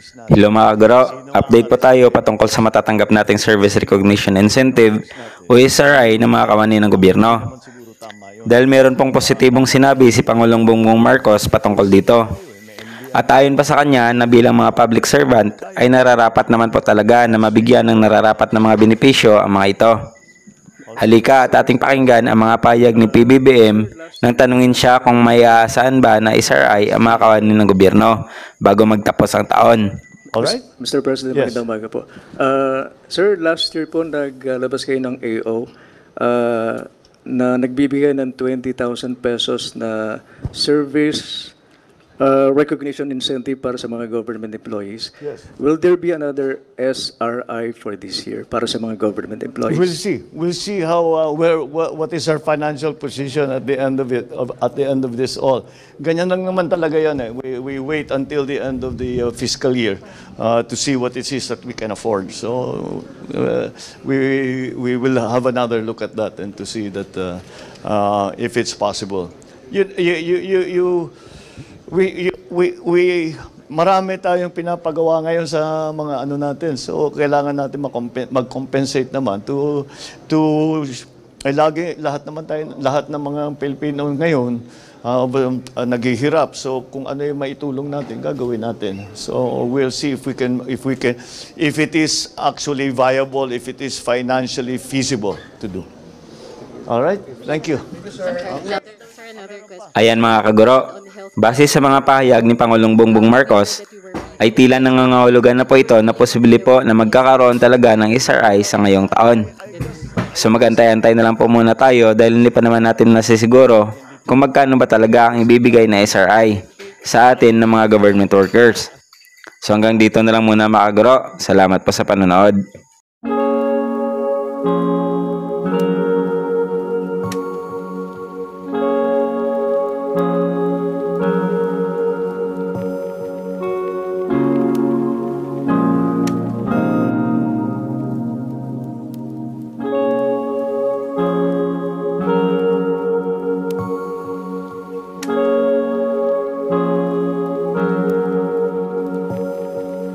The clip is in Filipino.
Hello mga kaguro, update po tayo patungkol sa matatanggap nating Service Recognition Incentive o SRI ng mga kawani ng gobyerno. Dahil meron pong positibong sinabi si Pangulong Bongbong Marcos patungkol dito. At ayon pa sa kanya na bilang mga public servant ay nararapat naman po talaga na mabigyan ng nararapat na mga benepisyo ang mga ito. Halika at ating pakinggan ang mga payag ni PBBM nang tanungin siya kung may aasaan ba na SRI ang mga kawani ng gobyerno bago magtapos ang taon. Alright, Mr. President, Yes. magandang umaga po. Sir, last year po naglabas kayo ng AO na nagbibigay ng 20,000 pesos na service recognition incentive para sa mga government employees. Yes. Will there be another SRI for this year para sa mga government employees? We'll see. We'll see how what is our financial position at the end of it. At the end of this all, ganyan lang naman talaga yan. We wait until the end of the fiscal year to see what it is that we can afford. So we will have another look at that and to see that if it's possible. Marami tayong pinapagawa ngayon sa mga ano natin. So kailangan natin mag-compensate naman lahat ng mga Pilipino ngayon naghihirap. So kung ano yung maitulong natin, gagawin natin. So we'll see if it is actually viable, if it is financially feasible to do. All right? Thank you. Ayan mga kaguro, base sa mga pahayag ni Pangulong Bongbong Marcos, ay tila nangangahulugan na po ito na posible po na magkakaroon talaga ng SRI sa ngayong taon. So magantay-antay na lang po muna tayo dahil hindi pa naman natin nasisiguro kung magkano ba talaga ang ibibigay na SRI sa atin ng mga government workers. So hanggang dito na lang muna mga kaguro. Salamat po sa panonood.